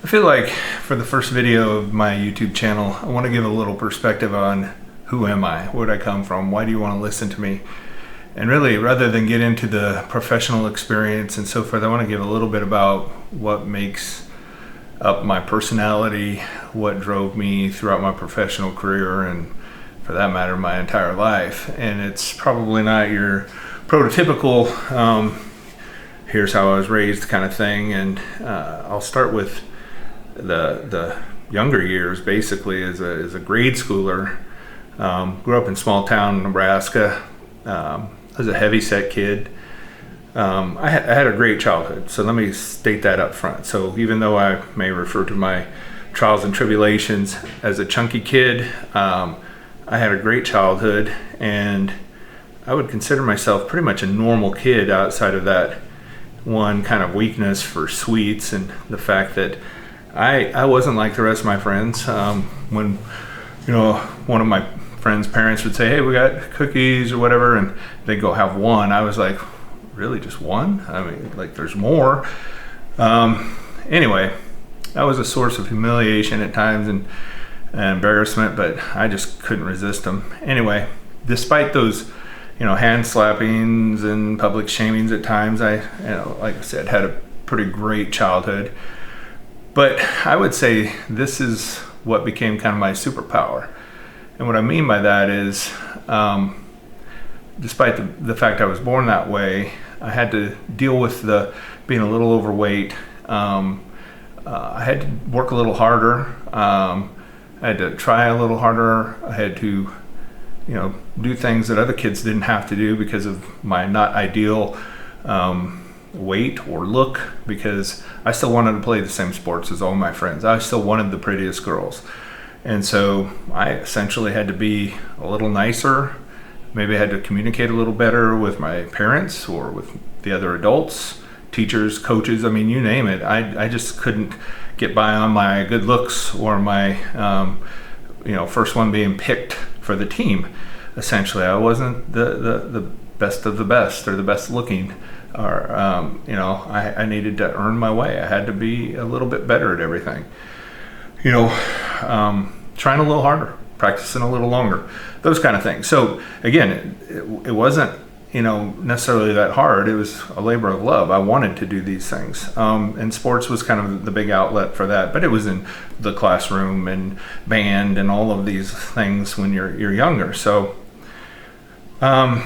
I feel like for the first video of my YouTube channel, I want to give a little perspective on who am I, where'd I come from, why do you want to listen to me? And really, rather than get into the professional experience and so forth, I want to give a little bit about what makes up my personality, what drove me throughout my professional career, and for that matter, my entire life. And it's probably not your prototypical, here's how I was raised kind of thing. And I'll start with the younger years, basically, as a grade schooler. Grew up in small town Nebraska. I was a heavy-set kid. I had a great childhood, so let me state that up front. So even though I may refer to my trials and tribulations as a chunky kid, I had a great childhood, and I would consider myself pretty much a normal kid outside of that one kind of weakness for sweets and the fact that I wasn't like the rest of my friends. When one of my friends' parents would say, "Hey, we got cookies or whatever," and they'd go have one, I was like, really, just one? I mean, like, there's more. Anyway, that was a source of humiliation at times and embarrassment, but I just couldn't resist them. Anyway, despite those hand slappings and public shamings at times, I like I said, had a pretty great childhood. But I would say this is what became kind of my superpower. And what I mean by that is, despite the fact I was born that way, I had to deal with being a little overweight. I had to work a little harder. I had to try a little harder. I had to, do things that other kids didn't have to do because of my not ideal weight or look, because I still wanted to play the same sports as all my friends. I still wanted the prettiest girls. And so I essentially had to be a little nicer. Maybe I had to communicate a little better with my parents or with the other adults, teachers, coaches, I mean, you name it. I just couldn't get by on my good looks or my, first one being picked for the team. Essentially, I wasn't the best of the best or the best looking. Or, I needed to earn my way. I had to be a little bit better at everything. Trying a little harder, practicing a little longer, those kind of things. So again, it wasn't, necessarily that hard. It was a labor of love. I wanted to do these things. And sports was kind of the big outlet for that, but it was in the classroom and band and all of these things when you're younger. So, when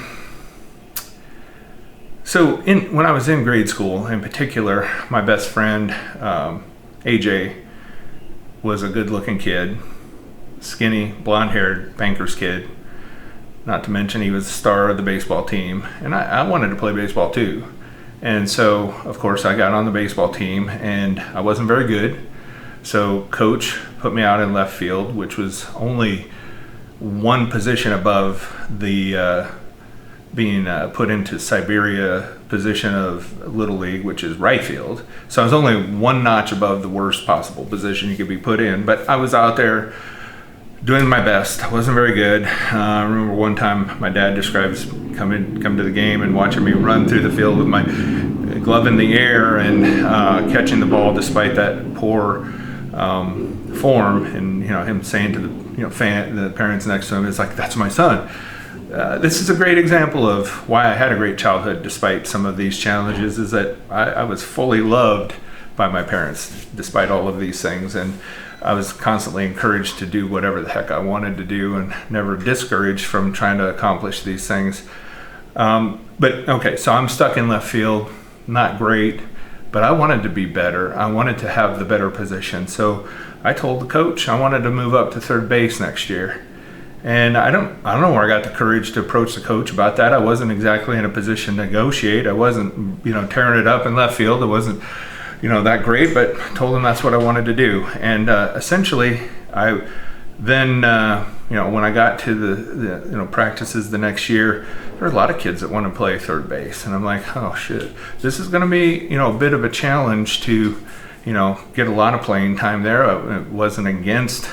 I was in grade school, in particular, my best friend, AJ, was a good-looking kid, skinny, blonde-haired banker's kid. Not to mention he was the star of the baseball team, and I wanted to play baseball too. And so, of course, I got on the baseball team, and I wasn't very good. So coach put me out in left field, which was only one position above the being put into Siberia position of Little League, which is right field. So I was only one notch above the worst possible position you could be put in. But I was out there doing my best. I wasn't very good. I remember one time my dad describes come to the game and watching me run through the field with my glove in the air and catching the ball despite that poor form, and him saying to the parents next to him, it's like, that's my son. This is a great example of why I had a great childhood despite some of these challenges, is that I was fully loved by my parents despite all of these things, and I was constantly encouraged to do whatever the heck I wanted to do and never discouraged from trying to accomplish these things. But okay, so I'm stuck in left field, not great, but I wanted to be better. I wanted to have the better position. So I told the coach I wanted to move up to third base next year. And I don't know where I got the courage to approach the coach about that. I wasn't exactly in a position to negotiate. I wasn't, tearing it up in left field. It wasn't, that great, but told him that's what I wanted to do. And essentially, I then, when I got to the practices the next year, there were a lot of kids that want to play third base. And I'm like, oh shit, this is going to be, a bit of a challenge to, get a lot of playing time there. It wasn't against,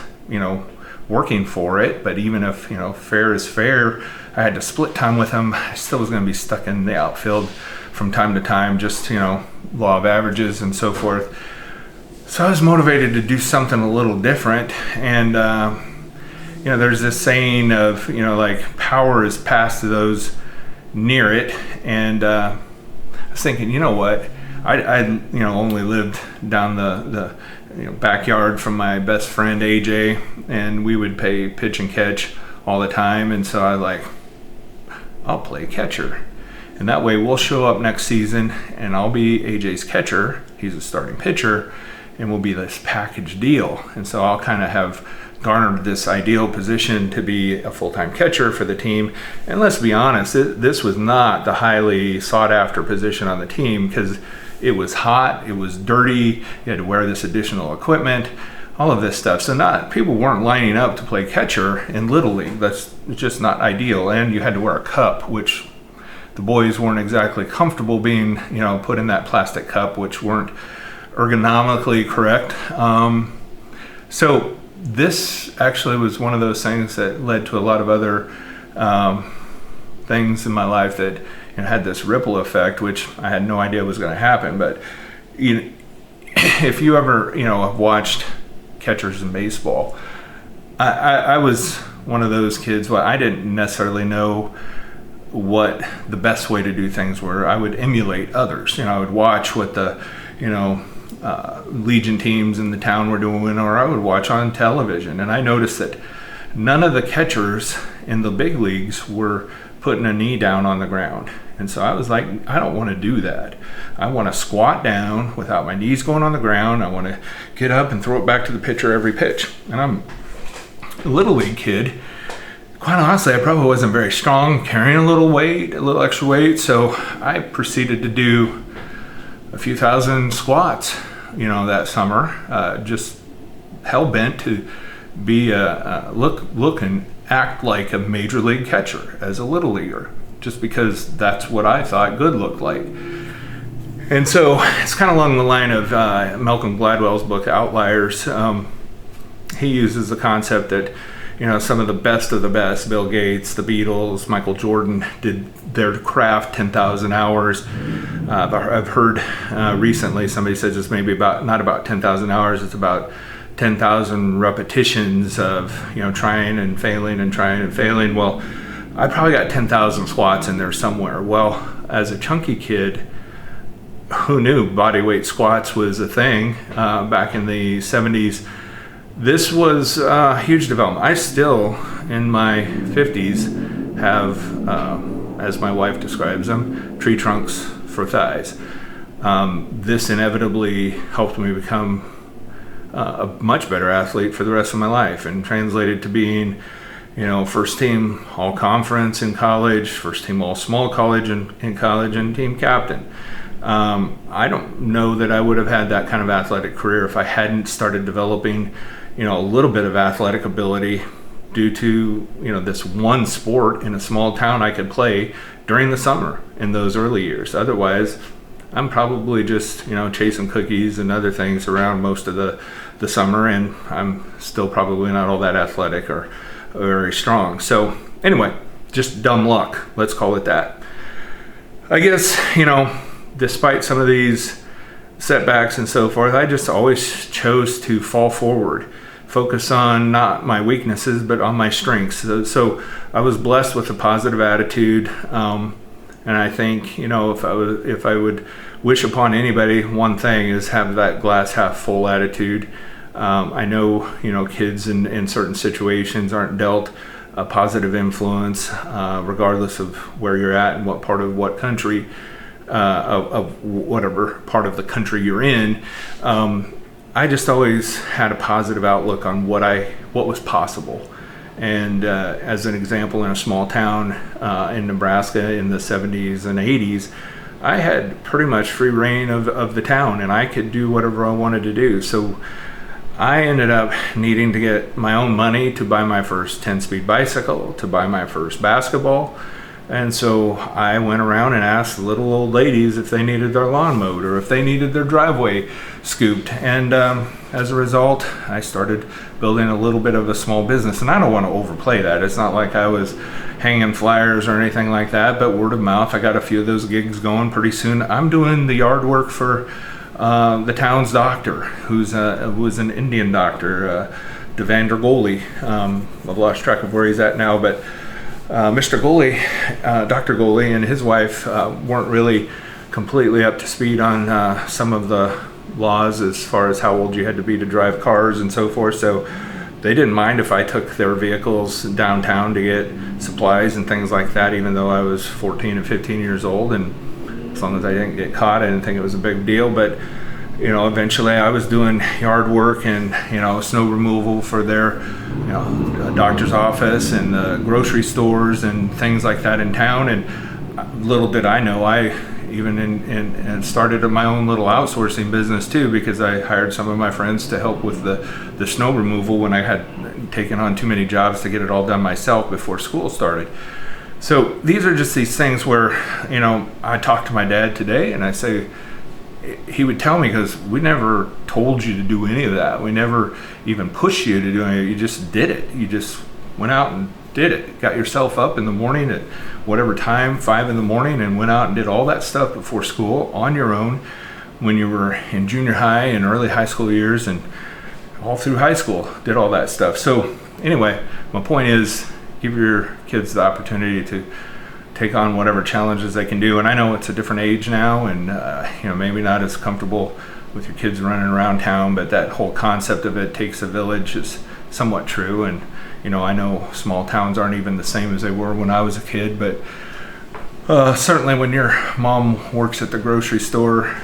working for it, but even if fair is fair, I had to split time with him. I still was going to be stuck in the outfield from time to time, just law of averages and so forth. So I was motivated to do something a little different. And, there's this saying of, like power is passed to those near it. And I was thinking, you know what? I only lived down the backyard from my best friend AJ, and we would play pitch and catch all the time. And so I'll play catcher, and that way we'll show up next season and I'll be AJ's catcher. He's a starting pitcher, and we'll be this package deal. And so I'll kind of have garnered this ideal position to be a full-time catcher for the team. And let's be honest, this was not the highly sought after position on the team, because it was hot, it was dirty, you had to wear this additional equipment, all of this stuff. So people weren't lining up to play catcher in Little League. That's just not ideal. And you had to wear a cup, which the boys weren't exactly comfortable being, put in that plastic cup, which weren't ergonomically correct. So this actually was one of those things that led to a lot of other things in my life that had this ripple effect, which I had no idea was going to happen. But if you ever have watched catchers in baseball, I was one of those kids. Well, I didn't necessarily know what the best way to do things were. I would emulate others. I would watch what the Legion teams in the town were doing, or I would watch on television. And I noticed that none of the catchers in the big leagues were putting a knee down on the ground. And so I was like, I don't want to do that. I want to squat down without my knees going on the ground. I want to get up and throw it back to the pitcher every pitch. And I'm a Little League kid. Quite honestly, I probably wasn't very strong, carrying a little extra weight. So I proceeded to do a few thousand squats, that summer, just hell-bent to be look and act like a major league catcher as a little leaguer, just because that's what I thought good looked like. And so it's kind of along the line of Malcolm Gladwell's book, Outliers. He uses the concept that, some of the best, Bill Gates, the Beatles, Michael Jordan, did their craft 10,000 hours. I've heard recently somebody says it's maybe not about 10,000 hours, it's about 10,000 repetitions of, trying and failing and trying and failing. Well, I probably got 10,000 squats in there somewhere. Well, as a chunky kid, who knew bodyweight squats was a thing back in the 70s? This was a huge development. I still, in my 50s, have, as my wife describes them, tree trunks for thighs. This inevitably helped me become a much better athlete for the rest of my life, and translated to being, first team all conference in college, first team all small college in college, and team captain. I don't know that I would have had that kind of athletic career if I hadn't started developing a little bit of athletic ability due to, this one sport in a small town I could play during the summer in those early years. Otherwise, I'm probably just, chasing cookies and other things around most of the summer, and I'm still probably not all that athletic or very strong. So anyway, just dumb luck, let's call it that. I guess, despite some of these setbacks and so forth, I just always chose to fall forward, focus on not my weaknesses, but on my strengths. So I was blessed with a positive attitude. And I think, if I would wish upon anybody one thing, is have that glass half full attitude. I know, kids in certain situations aren't dealt a positive influence, regardless of where you're at and what part of what country, of whatever part of the country you're in. I just always had a positive outlook on what was possible. And as an example, in a small town in Nebraska in the 70s and 80s, I had pretty much free reign of the town, and I could do whatever I wanted to do. So I ended up needing to get my own money to buy my first 10-speed bicycle, to buy my first basketball. And so I went around and asked little old ladies if they needed their lawn mowed or if they needed their driveway scooped. And as a result, I started building a little bit of a small business. And I don't want to overplay that. It's not like I was hanging flyers or anything like that, but word of mouth, I got a few of those gigs going. Pretty soon I'm doing the yard work for the town's doctor, who's was an Indian doctor, Devendra Goli. I've lost track of where he's at now, but Mr. Goli, Dr. Goli and his wife weren't really completely up to speed on some of the laws as far as how old you had to be to drive cars and so forth. So they didn't mind if I took their vehicles downtown to get supplies and things like that, even though I was 14 and 15 years old. And as long as I didn't get caught, I didn't think it was a big deal. But eventually I was doing yard work and snow removal for their doctor's office and the grocery stores and things like that in town. And little did I know, I even and started my own little outsourcing business too, because I hired some of my friends to help with the snow removal when I had taken on too many jobs to get it all done myself before school started. So these are just these things where I talked to my dad today and I say, he would tell me, because we never told you to do any of that, we never even pushed you to do anything, you just did it, you just went out and did it, got yourself up in the morning at whatever time, 5 in the morning, and went out and did all that stuff before school on your own when you were in junior high and early high school years, and all through high school did all that stuff. So anyway, my point is, give your kids the opportunity to take on whatever challenges they can do. And I know it's a different age now, and maybe not as comfortable with your kids running around town, but that whole concept of it takes a village is somewhat true. And I know small towns aren't even the same as they were when I was a kid, but certainly when your mom works at the grocery store,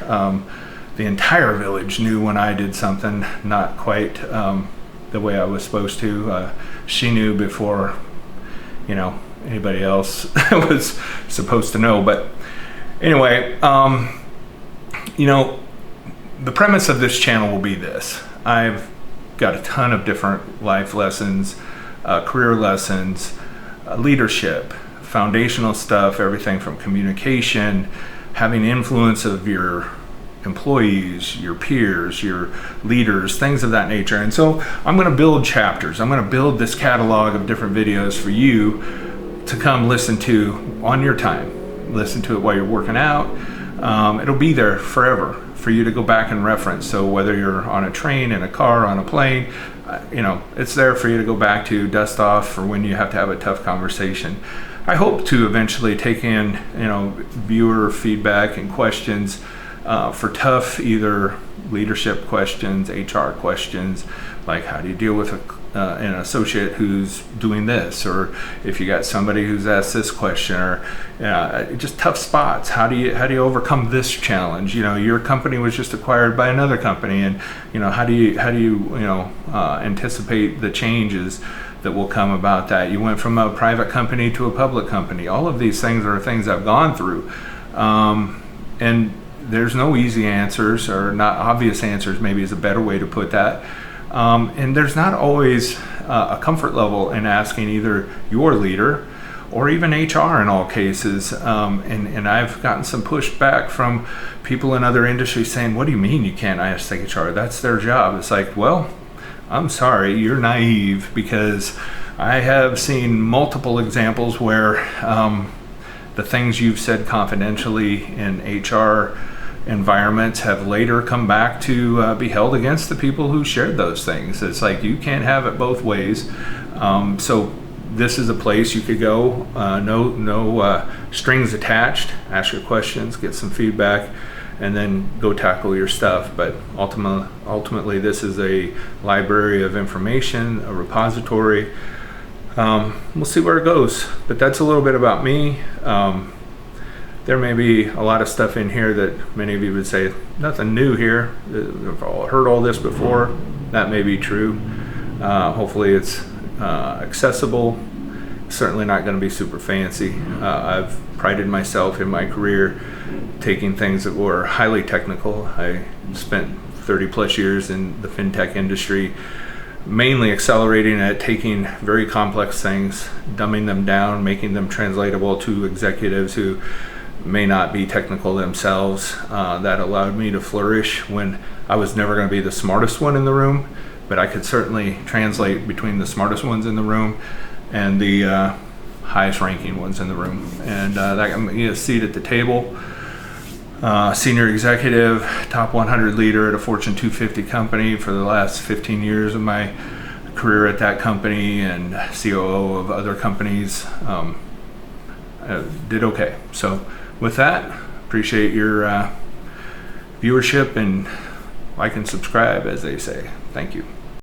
the entire village knew when I did something not quite the way I was supposed to. She knew before anybody else was supposed to know. But anyway, the premise of this channel will be this. I've got a ton of different life lessons, career lessons, leadership, foundational stuff, everything from communication, having influence of your employees, your peers, your leaders, things of that nature. And so I'm going to build chapters. I'm going to build this catalog of different videos for you to come listen to on your time. Listen to it while you're working out. It'll be there forever for you to go back and reference. So whether you're on a train, in a car, on a plane, it's there for you to go back to, dust off for when you have to have a tough conversation. I hope to eventually take in, viewer feedback and questions for tough, either leadership questions, HR questions, like how do you deal with an associate who's doing this, or if you got somebody who's asked this question, or just tough spots. How do you overcome this challenge? Your company was just acquired by another company, and how do you anticipate the changes that will come about that? You went from a private company to a public company. All of these things are things I've gone through, and there's no easy answers, or not obvious answers, maybe is a better way to put that. And there's not always a comfort level in asking either your leader or even HR in all cases. And I've gotten some pushback from people in other industries saying, what do you mean you can't ask HR? That's their job. It's like, well, I'm sorry, you're naive, because I have seen multiple examples where the things you've said confidentially in HR environments have later come back to be held against the people who shared those things. It's like, you can't have it both ways. So this is a place you could go, no strings attached, ask your questions, get some feedback, and then go tackle your stuff. But ultimately this is a library of information, a repository. We'll see where it goes, but that's a little bit about me. There may be a lot of stuff in here that many of you would say, nothing new here. I've heard all this before. That may be true. Hopefully it's accessible. Certainly not going to be super fancy. I've prided myself in my career taking things that were highly technical. I spent 30 plus years in the fintech industry, mainly accelerating at taking very complex things, dumbing them down, making them translatable to executives who may not be technical themselves. That allowed me to flourish when I was never going to be the smartest one in the room, but I could certainly translate between the smartest ones in the room and the highest ranking ones in the room. And that got me a seat at the table. senior executive, top 100 leader at a Fortune 250 company for the last 15 years of my career at that company, and COO of other companies. Did okay. So with that, appreciate your viewership, and like and subscribe, as they say. Thank you.